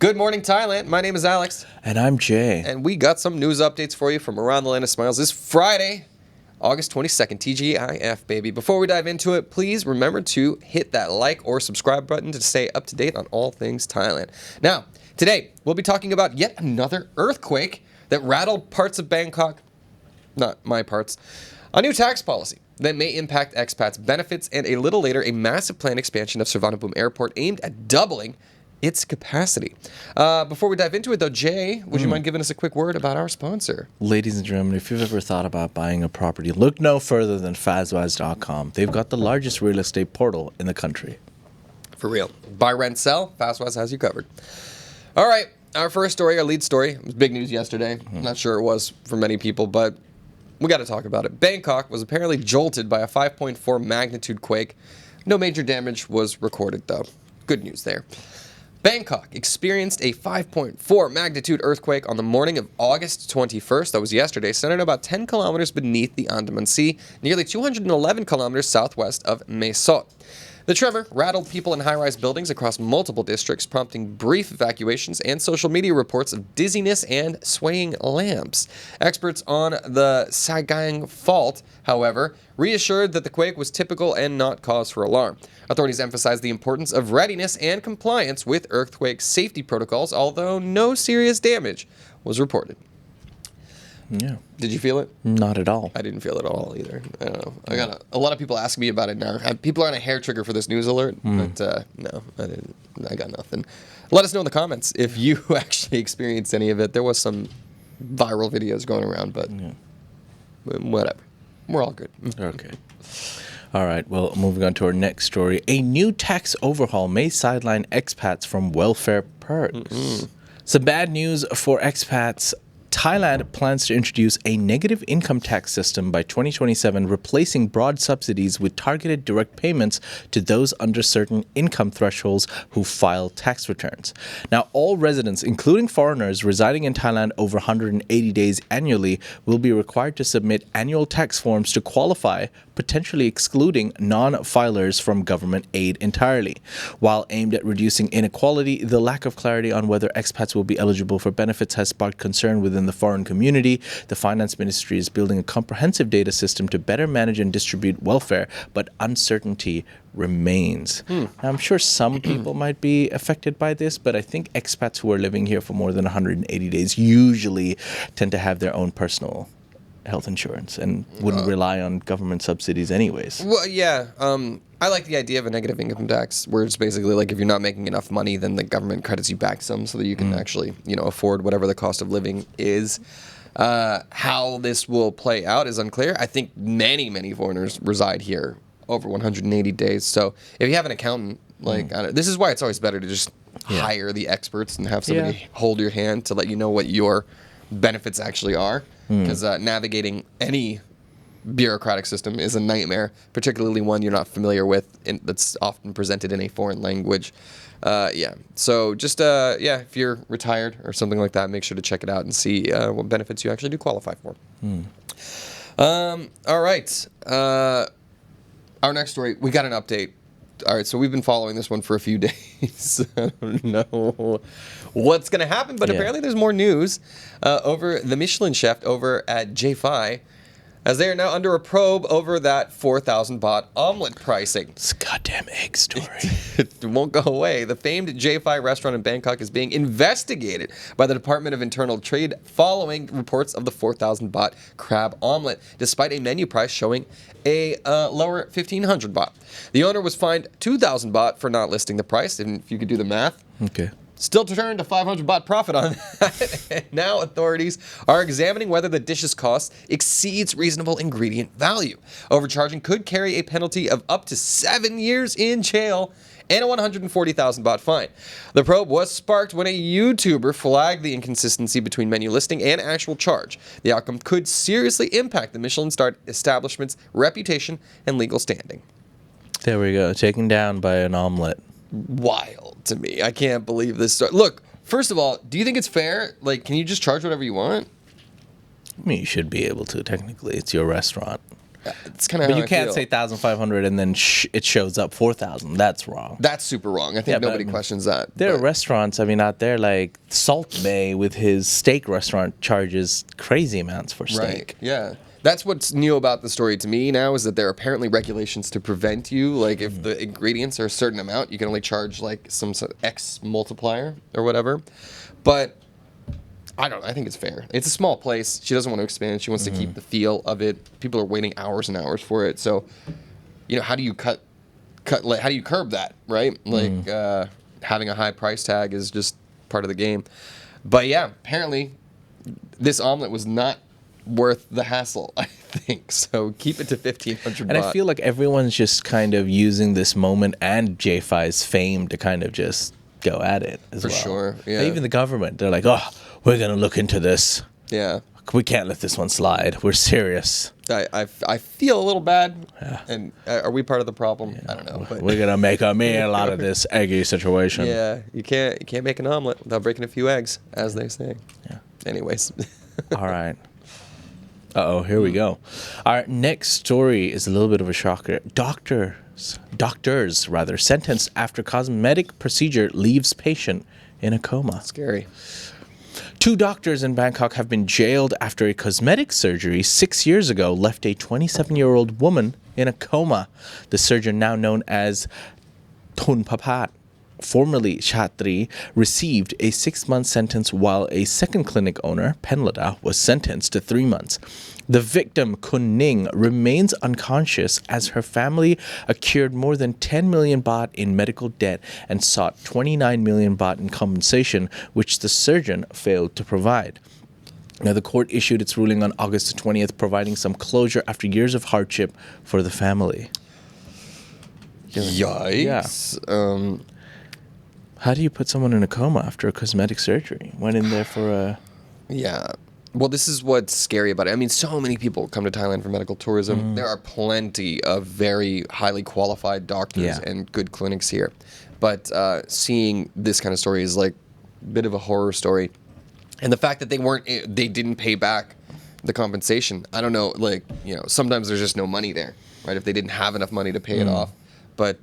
Good morning, Thailand. My name is Alex. And I'm Jay. And we got some news updates for you from around the land of smiles this Friday, August 22nd, TGIF, baby. Before we dive into it, please remember to hit that like or subscribe button to stay up to date on all things Thailand. Now, today, we'll be talking about yet another earthquake that rattled parts of Bangkok, not my parts, a new tax policy that may impact expats' benefits, and a little later, a massive planned expansion of Suvarnabhumi Airport aimed at doubling its capacity. Before we dive into it, though, Jay, would you mind giving us a quick word about our sponsor? Ladies and gentlemen, if you've ever thought about buying a property, look no further than fastwise.com. They've got the largest real estate portal in the country. For real. Buy, rent, sell. Fastwise has you covered. All right. Our first story, our lead story, it was big news yesterday. I'm not sure it was for many people, but we got to talk about it. Bangkok was apparently jolted by a 5.4 magnitude quake. No major damage was recorded, though. Good news there. Bangkok experienced a 5.4 magnitude earthquake on the morning of August 21st, that was yesterday, centered about 10 kilometers beneath the Andaman Sea, nearly 211 kilometers southwest of Mae Sot. The tremor rattled people in high-rise buildings across multiple districts, prompting brief evacuations and social media reports of dizziness and swaying lamps. Experts on the Sideline fault, however, reassured that the quake was typical and not cause for alarm. Authorities emphasized the importance of readiness and compliance with earthquake safety protocols, although no serious damage was reported. Yeah. Did you feel it? Not at all. I didn't feel it at all either. I don't know. I got a lot of people asking me about it now. People are on a hair trigger for this news alert, but no, I didn't. I got nothing. Let us know in the comments if you actually experienced any of it. There was some viral videos going around, but whatever. We're all good. Okay. All right, well, moving on to our next story. A new tax overhaul may sideline expats from welfare perks. Some bad news for expats. Thailand plans to introduce a negative income tax system by 2027, replacing broad subsidies with targeted direct payments to those under certain income thresholds who file tax returns. Now, all residents, including foreigners residing in Thailand over 180 days annually, will be required to submit annual tax forms to qualify, potentially excluding non-filers from government aid entirely. While aimed at reducing inequality, the lack of clarity on whether expats will be eligible for benefits has sparked concern within the foreign community. The Finance Ministry is building a comprehensive data system to better manage and distribute welfare, but uncertainty remains. Now, I'm sure some people might be affected by this, but I think expats who are living here for more than 180 days usually tend to have their own personal health insurance and wouldn't rely on government subsidies anyways. Well, yeah. I like the idea of a negative income tax, where it's basically like if you're not making enough money, then the government credits you back some so that you can actually, afford whatever the cost of living is. How this will play out is unclear. I think many foreigners reside here over 180 days. So if you have an accountant, this is why it's always better to just hire the experts and have somebody hold your hand to let you know what your benefits actually are. Because navigating any bureaucratic system is a nightmare, particularly one you're not familiar with that's often presented in a foreign language. So just, if you're retired or something like that, make sure to check it out and see what benefits you actually do qualify for. All right. Our next story, we got an update. All right, so we've been following this one for a few days. I don't know what's going to happen, but apparently there's more news over the Michelin chef over at J5, as they are now under a probe over that 4,000 baht omelette pricing. It's a goddamn egg story. It won't go away. The famed J5 restaurant in Bangkok is being investigated by the Department of Internal Trade following reports of the 4,000 baht crab omelette, despite a menu price showing a lower 1,500 baht. The owner was fined 2,000 baht for not listing the price, and if you could do the math. Okay. Still turned a 500 baht profit on that. Now authorities are examining whether the dish's cost exceeds reasonable ingredient value. Overcharging could carry a penalty of up to 7 years in jail and a 140,000 baht fine. The probe was sparked when a YouTuber flagged the inconsistency between menu listing and actual charge. The outcome could seriously impact the Michelin-starred establishment's reputation and legal standing. There we go. Taken down by an omelette. Wild to me. I can't believe this. Look, first of all, do you think it's fair? Can you just charge whatever you want? I mean, you should be able to, technically. It's your restaurant. It's kind of. But you can't say 1,500 and then it shows up 4,000. That's wrong. That's super wrong. I think nobody questions that. There are restaurants, out there like Salt Bay with his steak restaurant charges crazy amounts for steak. Right. Yeah. That's what's new about the story to me now is that there are apparently regulations to prevent you. Like if the ingredients are a certain amount, you can only charge like some sort of X multiplier or whatever. But I don't know. I think it's fair. It's a small place. She doesn't want to expand. She wants to keep the feel of it. People are waiting hours and hours for it. So, how do you how do you curb that, right? Like having a high price tag is just part of the game. But yeah, apparently this omelet was not worth the hassle, I think. So keep it to 1,500 And I feel like everyone's just kind of using this moment and J-Fi's fame to kind of just go at it as well. For sure, yeah. Even the government, they're like, we're going to look into this. Yeah. We can't let this one slide. We're serious. I feel a little bad. Yeah. And are we part of the problem? Yeah. I don't know. But we're going to make a meal out of this eggy situation. Yeah. You can't make an omelet without breaking a few eggs, as they say. Yeah. Anyways. All right. Here we go. Our next story is a little bit of a shocker. Doctors, sentenced after cosmetic procedure leaves patient in a coma. Scary. 2 doctors in Bangkok have been jailed after a cosmetic surgery 6 years ago left a 27-year-old woman in a coma. The surgeon, now known as Thun Papat, formerly Chatri, received a 6-month sentence while a second clinic owner, Penlada, was sentenced to 3 months. The victim, Kun Ning, remains unconscious as her family accrued more than 10 million baht in medical debt and sought 29 million baht in compensation, which the surgeon failed to provide. Now, the court issued its ruling on August 20th, providing some closure after years of hardship for the family. Yikes. Yeah. How do you put someone in a coma after a cosmetic surgery? Went in there for a... Yeah. Well, this is what's scary about it. I mean, so many people come to Thailand for medical tourism. There are plenty of very highly qualified doctors and good clinics here. But seeing this kind of story is like a bit of a horror story. And the fact that they didn't pay back the compensation. I don't know, sometimes there's just no money there, right? If they didn't have enough money to pay it off. But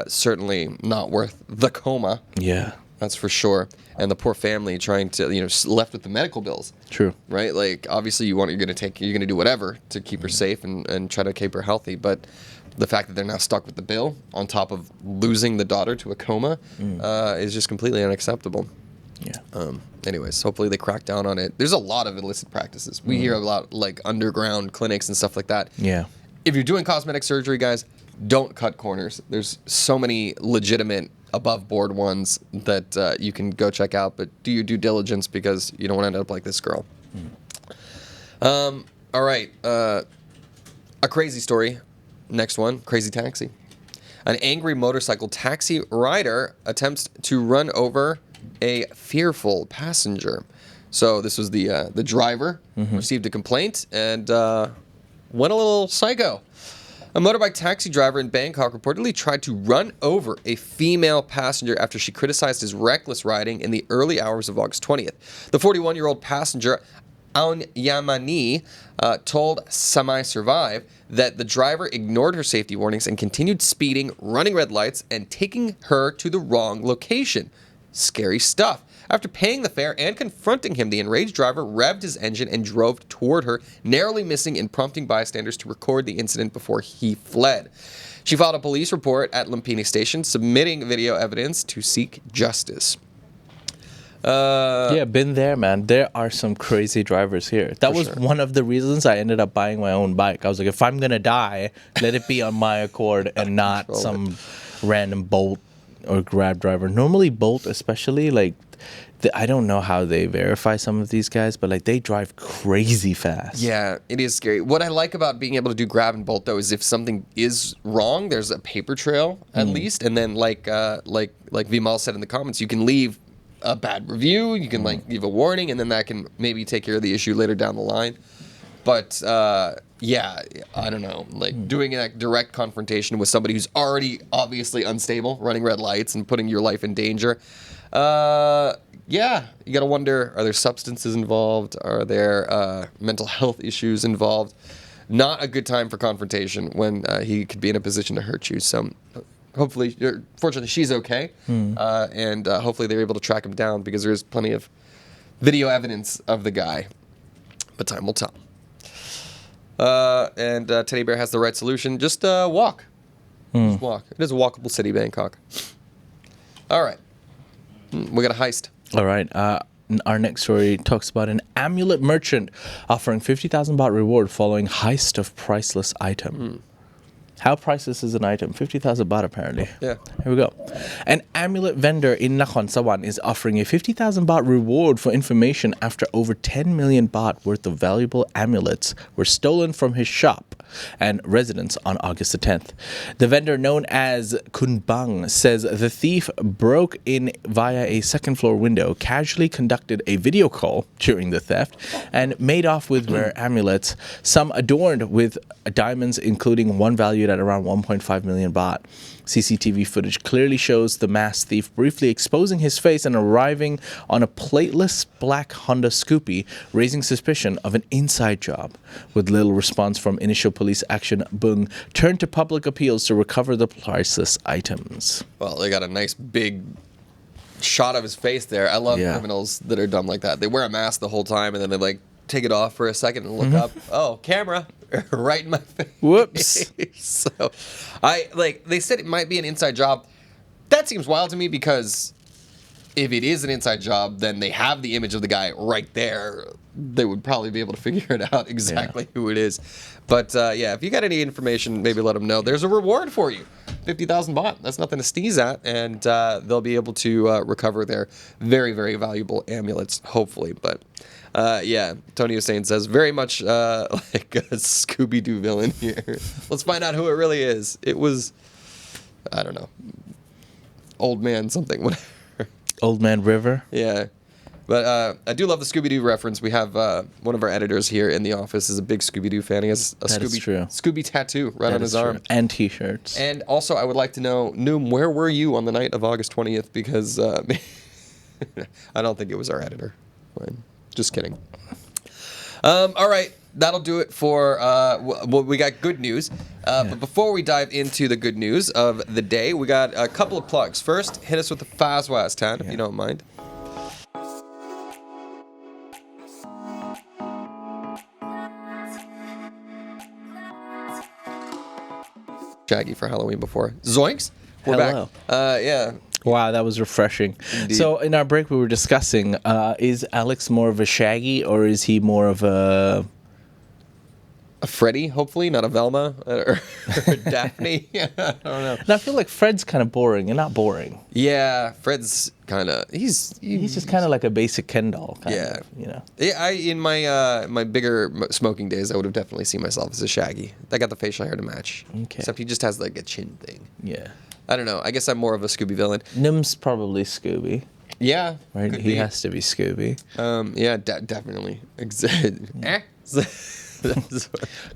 certainly not worth the coma. Yeah. That's for sure. And the poor family trying to, left with the medical bills. True. Right? Like, obviously you're going to do whatever to keep her safe and try to keep her healthy. But the fact that they're now stuck with the bill on top of losing the daughter to a coma is just completely unacceptable. Yeah. Anyways, hopefully they crack down on it. There's a lot of illicit practices. We hear a lot like underground clinics and stuff like that. Yeah. If you're doing cosmetic surgery, guys, don't cut corners. There's so many legitimate above board ones that you can go check out, but do your due diligence because you don't want to end up like this girl. All right. A crazy story. Next one, crazy taxi. An angry motorcycle taxi rider attempts to run over a fearful passenger. So this was the driver received a complaint and went a little psycho. A motorbike taxi driver in Bangkok reportedly tried to run over a female passenger after she criticized his reckless riding in the early hours of August 20th. The 41-year-old passenger, Aun Yamani, told Samai Survive that the driver ignored her safety warnings and continued speeding, running red lights, and taking her to the wrong location. Scary stuff. After paying the fare and confronting him, the enraged driver revved his engine and drove toward her, narrowly missing and prompting bystanders to record the incident before he fled. She filed a police report at Lumpini Station, submitting video evidence to seek justice. Yeah, been there, man. There are some crazy drivers here. That was one of the reasons I ended up buying my own bike. I was like, if I'm going to die, let it be on my accord and not some random Bolt or Grab driver. Normally Bolt especially, like, I don't know how they verify some of these guys, but like they drive crazy fast. Yeah, it is scary. What I like about being able to do Grab and Bolt though is if something is wrong, there's a paper trail at least, and then like Vimal said in the comments, you can leave a bad review, you can like leave a warning, and then that can maybe take care of the issue later down the line. But yeah, I don't know, like doing a direct confrontation with somebody who's already obviously unstable, running red lights and putting your life in danger. Yeah, you got to wonder, are there substances involved? Are there mental health issues involved? not a good time for confrontation when he could be in a position to hurt you. So hopefully, fortunately, she's okay. And hopefully they're able to track him down because there's plenty of video evidence of the guy. But time will tell. And Teddy Bear has the right solution. Just walk. Just walk. It is a walkable city, Bangkok. All right. We got a heist. All right. Our next story talks about an Amulet merchant offering 50,000 baht reward following heist of priceless item. How priceless is an item? 50,000 baht apparently. Yeah. Here we go. An amulet vendor in Nakhon Sawan is offering a 50,000 baht reward for information after over 10 million baht worth of valuable amulets were stolen from his shop and residence on August the 10th. The vendor, known as Kun Bang, says the thief broke in via a second floor window, casually conducted a video call during the theft, and made off with rare amulets, some adorned with diamonds, including one valued at around 1.5 million baht. CCTV footage clearly shows the masked thief briefly exposing his face and arriving on a plateless black Honda Scoopy, raising suspicion of an inside job. With little response from initial police action, Bung turned to public appeals to recover the priceless items. Well, they got a nice big shot of his face there. I love criminals that are dumb like that. They wear a mask the whole time and then they like take it off for a second and look up. Oh, camera. Right in my face. Whoops. So, they said it might be an inside job. That seems wild to me because if it is an inside job, then they have the image of the guy right there. They would probably be able to figure it out exactly who it is. But if you got any information, maybe let them know. There's a reward for you. 50,000 baht. That's nothing to sneeze at. And they'll be able to recover their very, very valuable amulets, hopefully. But Tony Hussein says, very much like a Scooby-Doo villain here. Let's find out who it really is. It was, I don't know, Old Man something, whatever. Old Man River? Yeah. But I do love the Scooby-Doo reference. We have one of our editors here in the office is a big Scooby-Doo fan. He has a Scooby tattoo right on his arm. And T-shirts. And also, I would like to know, Noom, where were you on the night of August 20th? Because I don't think it was our editor. Just kidding. All right. That'll do it for, we got good news. But before we dive into the good news of the day, we got a couple of plugs. First, hit us with the Fazwaz, Tan, if you don't mind. Shaggy for Halloween before. Zoinks! We're Hello. back. Wow, that was refreshing. Indeed. So in our break, we were discussing, is Alex more of a Shaggy or is he more of a Freddy, hopefully, not a Velma or Daphne. I don't know. And I feel like Fred's kind of boring. You're not boring. Yeah, Fred's kind of he's just kind of like a basic Ken doll. Kind of, you know. Yeah, in my my bigger smoking days, I would have definitely seen myself as a Shaggy. I got the facial hair to match. Okay. Except he just has like a chin thing. Yeah. I don't know. I guess I'm more of a Scooby villain. Nim's probably Scooby. Yeah. Right. He has to be Scooby. Yeah, definitely.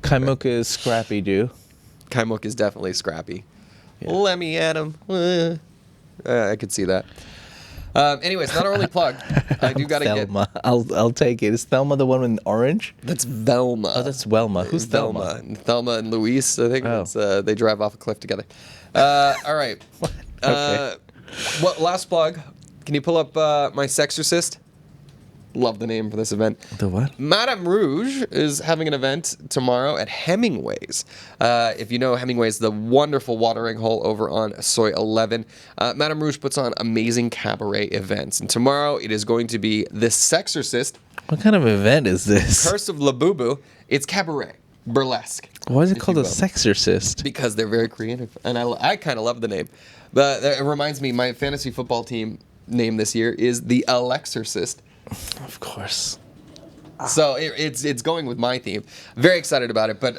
Kaimuk is Scrappy Doo. Kaimuk is definitely Scrappy. Yeah. Let me at him. I could see that. Anyways, not our only plug. I do gotta Thelma. I'll take it. Is Thelma the one in orange? That's Velma. Oh, that's Welma. Who's Thelma? Thelma and Louise. I think they drive off a cliff together. All right. Okay. Last plug. Can you pull up my Sexorcist? Love the name for this event. The what? Madame Rouge is having an event tomorrow at Hemingway's. If you know Hemingway's, the wonderful watering hole over on Soy 11, Madame Rouge puts on amazing cabaret events. And tomorrow it is going to be The Sexorcist. What kind of event is this? Curse of Labubu. It's cabaret. Burlesque. Why is it called a Sexorcist? Because they're very creative. And I kind of love the name. But it reminds me, my fantasy football team name this year is the Alexorcist. Of course. So it's going with my theme. Very excited about it. But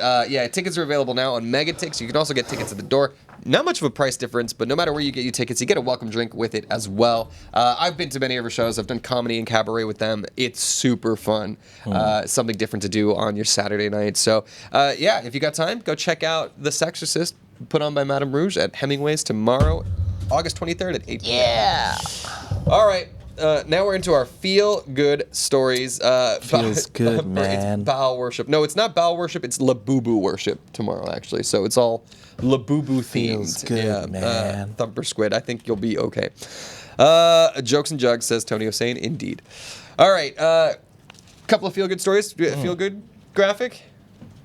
tickets are available now on Megatix. You can also get tickets at the door. Not much of a price difference, but no matter where you get your tickets, you get a welcome drink with it as well. I've been to many of her shows. I've done comedy and cabaret with them. It's super fun. Something different to do on your Saturday night. So, if you got time, go check out The Sexorcist, put on by Madame Rouge at Hemingway's tomorrow, August 23rd at 8 p.m. Yeah. All right. now we're into our feel-good stories. Feels good, man. It's bowel worship. No, it's not bowel worship. It's Labubu worship tomorrow, actually. So it's all Labubu themed. Feels good, man. Thumper Squid. I think you'll be okay. Jokes and jugs, says Tony Hossein. Indeed. All right. Couple of feel-good stories. Feel-good graphic.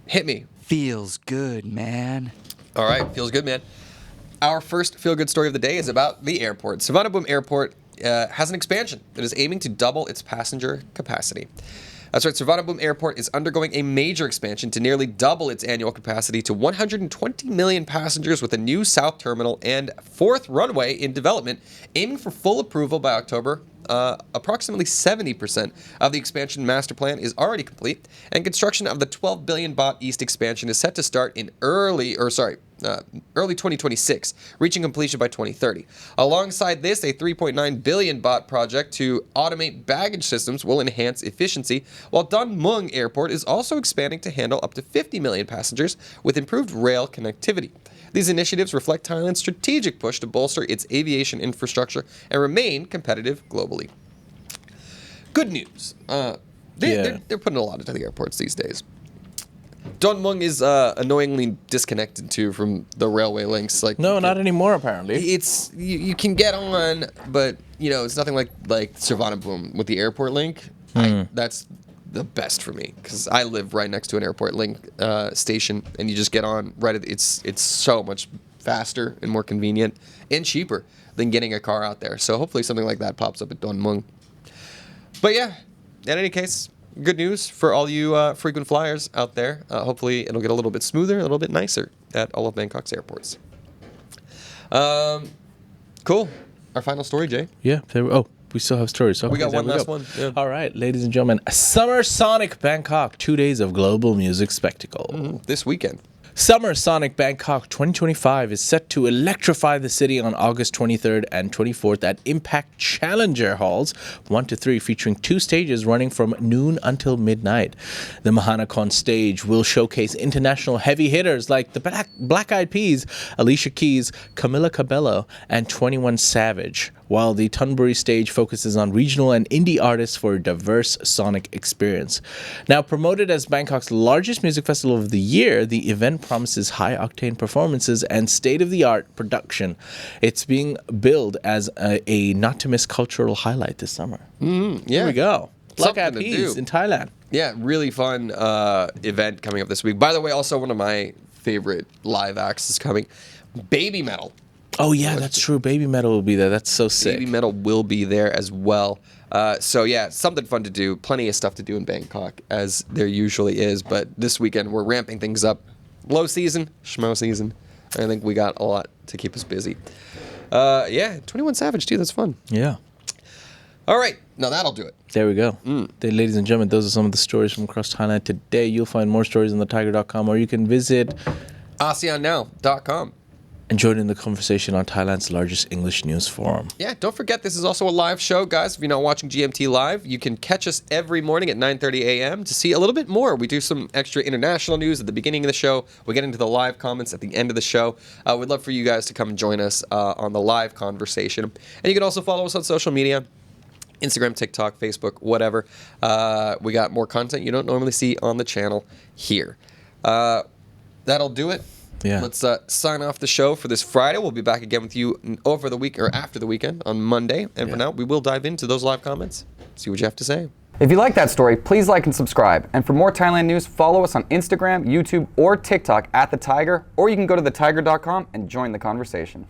Hit me. Feels good, man. All right. Feels good, man. Our first feel-good story of the day is about the airport. Suvarnabhumi Airport has an expansion that is aiming to double its passenger capacity. That's right, Suvarnabhumi Airport is undergoing a major expansion to nearly double its annual capacity to 120 million passengers with a new south terminal and fourth runway in development, aiming for full approval by October. Approximately 70% of the expansion master plan is already complete, and construction of the 12 billion baht East expansion is set to start in early 2026, reaching completion by 2030. Alongside this, a 3.9 billion baht project to automate baggage systems will enhance efficiency, while Don Mueang Airport is also expanding to handle up to 50 million passengers with improved rail connectivity. These initiatives reflect Thailand's strategic push to bolster its aviation infrastructure and remain competitive globally. Good news. They're putting a lot into the airports these days. Don Mueang is annoyingly disconnected too from the railway links. No, not anymore. Apparently, it's you can get on, but it's nothing like Suvarnabhumi with the airport link. That's the best for me because I live right next to an airport link station, and you just get on right at it's so much faster and more convenient and cheaper than getting a car out there. So hopefully something like that pops up at Don Mueang. But yeah, in any case, good news for all you frequent flyers out there. Hopefully it'll get a little bit smoother, a little bit nicer at all of Bangkok's airports. Cool. Our final story, Jay. Yeah. We still have stories. Okay, we got one last one. Yeah. All right, ladies and gentlemen. Summer Sonic Bangkok, 2 days of global music spectacle. This weekend. Summer Sonic Bangkok 2025 is set to electrify the city on August 23rd and 24th at Impact Challenger Halls 1 to 3, featuring 2 stages running from noon until midnight. The Mahanakon stage will showcase international heavy hitters like the Black Eyed Peas, Alicia Keys, Camila Cabello, and 21 Savage, while the Thunbury stage focuses on regional and indie artists for a diverse sonic experience. Now, promoted as Bangkok's largest music festival of the year, the event promises high-octane performances and state-of-the-art production. It's being billed as a not-to-miss cultural highlight this summer. Yeah. Here we go. Black Eyed Something to Peas do. in Thailand. Yeah, really fun event coming up this week. By the way, also one of my favorite live acts is coming. Baby Metal. Oh, yeah, that's true. Baby Metal will be there. That's so sick. Baby Metal will be there as well. So yeah, something fun to do. Plenty of stuff to do in Bangkok, as there usually is. But this weekend, we're ramping things up. Low season, schmo season. I think we got a lot to keep us busy. 21 Savage, too. That's fun. Yeah. All right. Now that'll do it. There we go. Ladies and gentlemen, those are some of the stories from across Thailand today. You'll find more stories on thetiger.com, or you can visit ASEANnow.com. and join in the conversation on Thailand's largest English news forum. Yeah, don't forget, this is also a live show, guys. If you're not watching GMT Live, you can catch us every morning at 9:30 a.m. to see a little bit more. We do some extra international news at the beginning of the show. We get into the live comments at the end of the show. We'd love for you guys to come and join us on the live conversation. And you can also follow us on social media. Instagram, TikTok, Facebook, whatever. We got more content you don't normally see on the channel here. That'll do it. Yeah. Let's sign off the show for this Friday. We'll be back again with you over the week or after the weekend on Monday. And for now, we will dive into those live comments. See what you have to say. If you like that story, please like and subscribe. And for more Thailand news, follow us on Instagram, YouTube, or TikTok at The Thaiger, or you can go to thetiger.com and join the conversation.